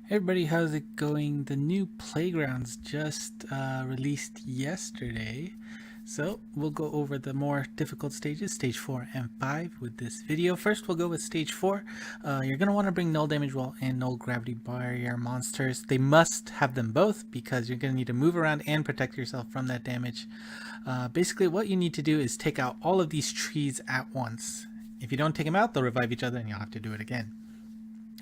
Hey everybody, how's it going? The new playgrounds just released yesterday. So we'll go over the more difficult stages, stage 4 and 5 with this video. First we'll go with stage 4. You're going to want to bring null damage wall and null gravity barrier monsters. They must have them both because you're going to need to move around and protect yourself from that damage. Basically what you need to do is take out all of these trees at once. If you don't take them out, they'll revive each other and you'll have to do it again.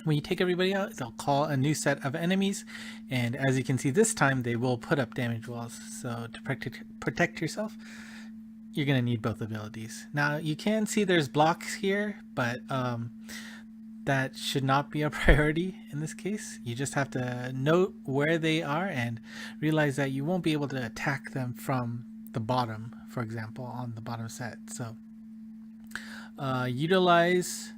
When you take everybody out, they'll call a new set of enemies, and as you can see this time, they will put up damage walls. So to protect yourself, you're going to need both abilities. Now, you can see there's blocks here, but that should not be a priority in this case. You just have to note where they are and realize that you won't be able to attack them from the bottom, for example, on the bottom set. So utilize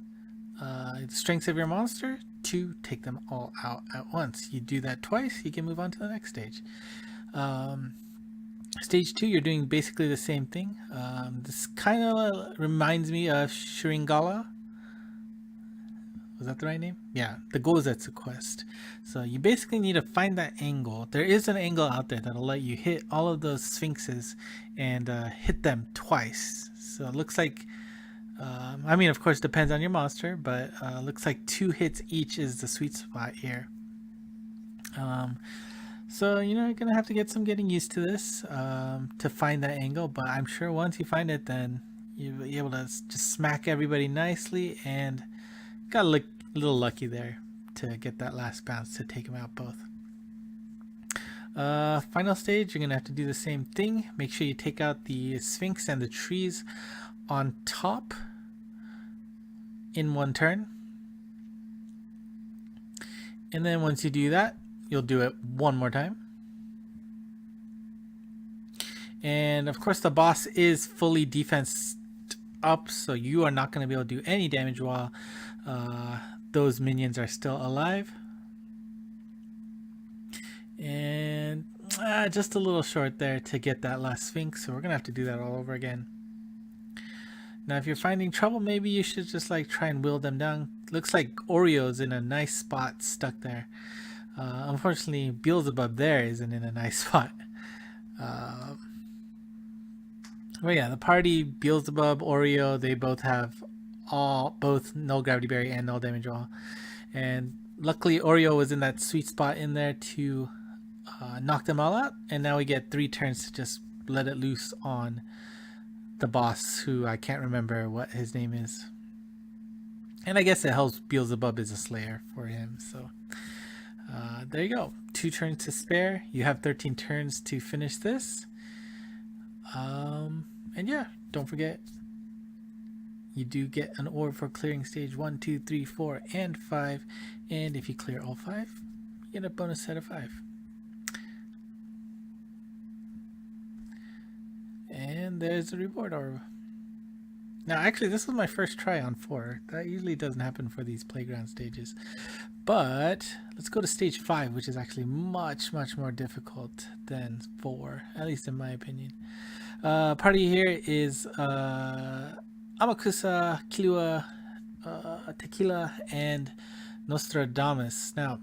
the strengths of your monster to take them all out at once. You do that twice, you can move on to the next stage. Stage 2, you're doing basically the same thing. This kind of reminds me of Shringala. Was that the right name? Yeah, the Gozetsu quest. So you basically need to find that angle. There is an angle out there that'll let you hit all of those sphinxes and hit them twice. So it looks like I mean, of course, depends on your monster, but looks like 2 hits each is the sweet spot here. So, you're going to have to get some getting used to this to find that angle, but I'm sure once you find it, then you'll be able to just smack everybody nicely, and got a little lucky there to get that last bounce to take them out both. Final stage, you're going to have to do the same thing. Make sure you take out the sphinx and the trees on top in one turn, and then once you do that, you'll do it one more time. And of course the boss is fully defense up, so you are not going to be able to do any damage while those minions are still alive. And just a little short there to get that last sphinx, so we're gonna have to do that all over again. Now, if you're finding trouble, maybe you should just try and wheel them down. Looks like Oreo's in a nice spot stuck there. Unfortunately, Beelzebub there isn't in a nice spot. But yeah, the party, Beelzebub, Oreo, they both have both null gravity barrier and null damage wall. And luckily, Oreo was in that sweet spot in there to knock them all out. And now we get 3 turns to just let it loose on the boss, who I can't remember what his name is. And I guess it helps Beelzebub is a slayer for him. So there you go. 2 turns to spare. You have 13 turns to finish this. And yeah, don't forget, you do get an orb for clearing stage 1, 2, 3, 4, and 5. And if you clear all 5, you get a bonus set of 5. And there's the reward orb. Now, actually, this was my first try on 4. That usually doesn't happen for these playground stages. But let's go to stage 5, which is actually much, much more difficult than 4, at least in my opinion. Party here is Amakusa, Killua, Tequila, and Nostradamus. Now,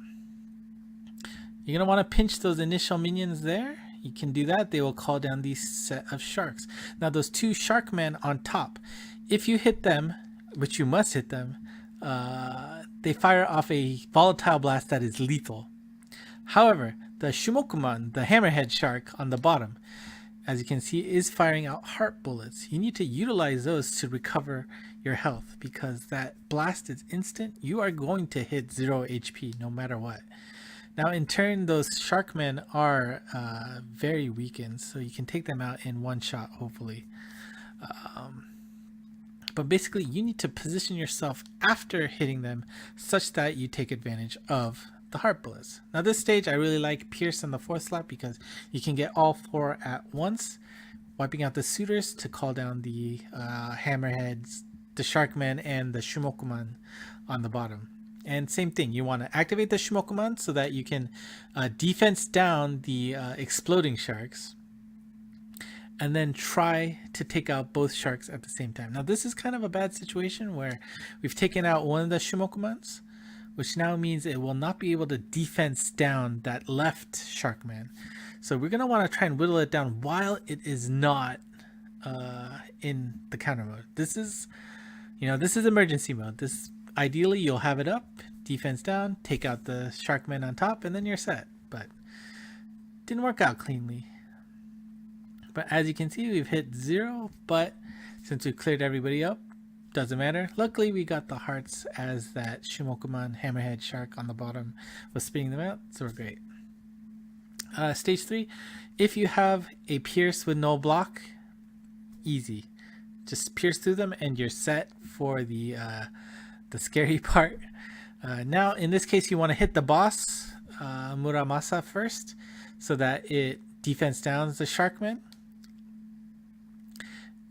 you're going to want to pinch those initial minions there. You can do that. They will call down these set of sharks. Now, those 2 shark men on top, if you hit them, which you must hit them, they fire off a volatile blast that is lethal. However, the Shumokuman, the hammerhead shark on the bottom, as you can see, is firing out heart bullets. You need to utilize those to recover your health, because that blast is instant. You are going to hit 0 HP no matter what. Now, in turn, those sharkmen are very weakened, so you can take them out in one shot, hopefully. But basically, you need to position yourself after hitting them such that you take advantage of the heart bullets. Now, this stage, I really like Pierce on the 4th slot because you can get all 4 at once, wiping out the suitors to call down the hammerheads, the sharkmen, and the Shumokuman on the bottom. And same thing, you want to activate the Shumokuman so that you can defense down the exploding sharks, and then try to take out both sharks at the same time. Now, this is kind of a bad situation where we've taken out one of the Shumokumans, which now means it will not be able to defense down that left Sharkman. So we're going to want to try and whittle it down while it is not in the counter mode. This is emergency mode. This ideally you'll have it up, defense down, take out the Sharkman on top, and then you're set. But didn't work out cleanly. But as you can see, we've hit 0, but since we've cleared everybody up, doesn't matter. Luckily, we got the hearts as that Shimokuman hammerhead shark on the bottom was spitting them out, so we're great. Stage 3, if you have a pierce with no block, easy. Just pierce through them and you're set for the scary part. Now, in this case, you want to hit the boss, Muramasa, first, so that it defense downs the Sharkman.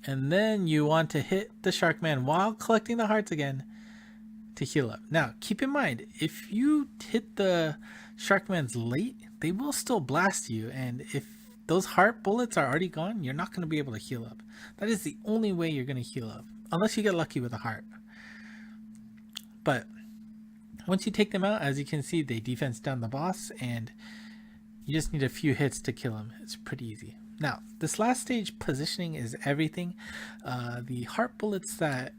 And then you want to hit the Sharkman while collecting the hearts again to heal up. Now, keep in mind, if you hit the Sharkmans late, they will still blast you. And if those heart bullets are already gone, you're not going to be able to heal up. That is the only way you're going to heal up, unless you get lucky with a heart. But once you take them out, as you can see, they defense down the boss, and you just need a few hits to kill him. It's pretty easy. Now, this last stage, positioning is everything. The heart bullets that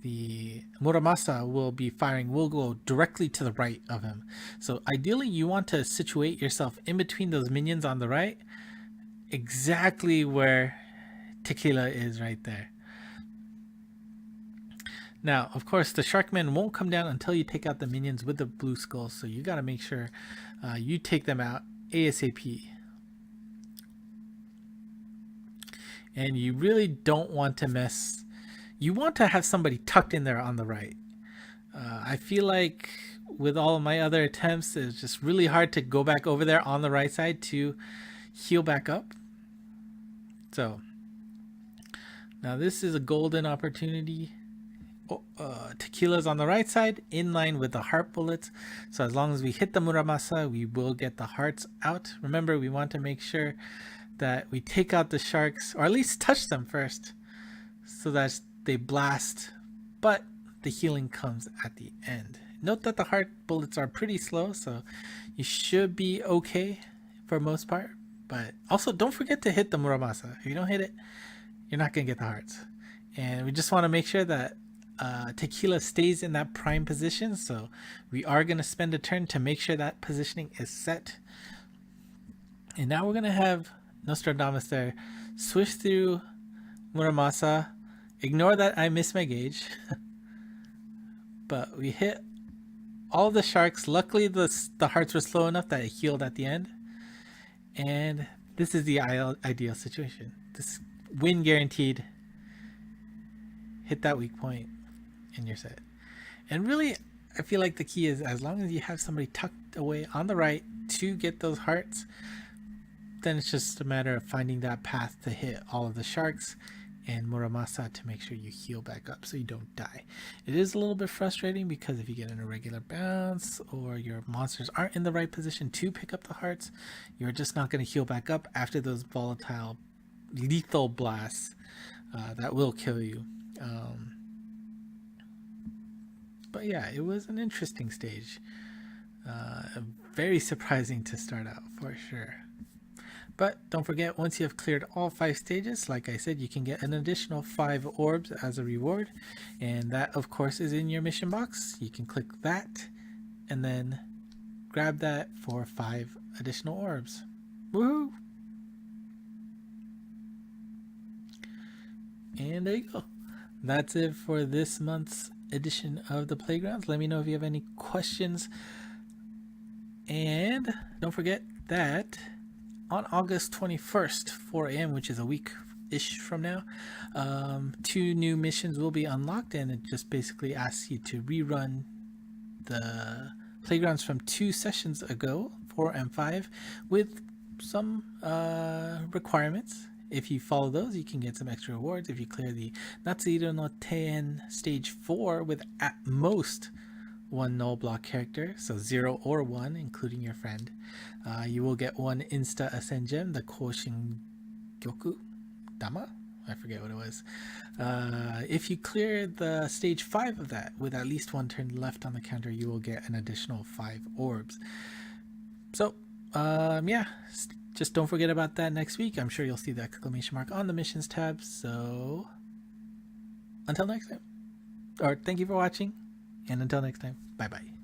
the Muramasa will be firing will go directly to the right of him. So ideally, you want to situate yourself in between those minions on the right, exactly where Tequila is right there. Now, of course, the Sharkman won't come down until you take out the minions with the blue skulls, so you got to make sure you take them out ASAP. And you really don't want to mess. You want to have somebody tucked in there on the right. I feel like with all of my other attempts, it's just really hard to go back over there on the right side to heal back up. So now this is a golden opportunity. Tequila's on the right side, in line with the heart bullets. So as long as we hit the Muramasa, we will get the hearts out. Remember, we want to make sure that we take out the sharks, or at least touch them first, so that they blast, but the healing comes at the end. Note that the heart bullets are pretty slow, so you should be okay for most part. But also, don't forget to hit the Muramasa. If you don't hit it, you're not going to get the hearts. And we just want to make sure that Tequila stays in that prime position, so we are going to spend a turn to make sure that positioning is set. And now we're going to have Nostradamus there swish through Muramasa. Ignore that I missed my gauge. But we hit all the sharks. Luckily, the hearts were slow enough that it healed at the end. And this is the ideal situation. This win guaranteed. Hit that weak point and you're set. And really, I feel like the key is, as long as you have somebody tucked away on the right to get those hearts, then it's just a matter of finding that path to hit all of the sharks and Muramasa to make sure you heal back up so you don't die. It is a little bit frustrating because if you get an irregular bounce or your monsters aren't in the right position to pick up the hearts, you're just not going to heal back up after those volatile, lethal blasts that will kill you. But yeah, it was an interesting stage. Very surprising to start out, for sure. But don't forget, once you have cleared all 5 stages, like I said, you can get an additional 5 orbs as a reward. And that, of course, is in your mission box. You can click that and then grab that for 5 additional orbs. Woohoo! And there you go. That's it for this month's edition of the Playgrounds. Let me know if you have any questions. And don't forget that on August 21st, 4 a.m., which is a week-ish from now, 2 new missions will be unlocked, and it just basically asks you to rerun the Playgrounds from 2 sessions ago, 4 and 5, with some requirements. If you follow those, you can get some extra rewards. If you clear the Yuuzemi no Teien stage 4 with at most 1 null block character, so 0 or 1, including your friend, you will get 1 Insta Ascend Gem, the Koshin Gyoku Dama. I forget what it was. If you clear the stage 5 of that with at least 1 turn left on the counter, you will get an additional 5 orbs. So, yeah, just don't forget about that next week. I'm sure you'll see the exclamation mark on the missions tab. So, until next time. Or thank you for watching, and until next time, bye-bye.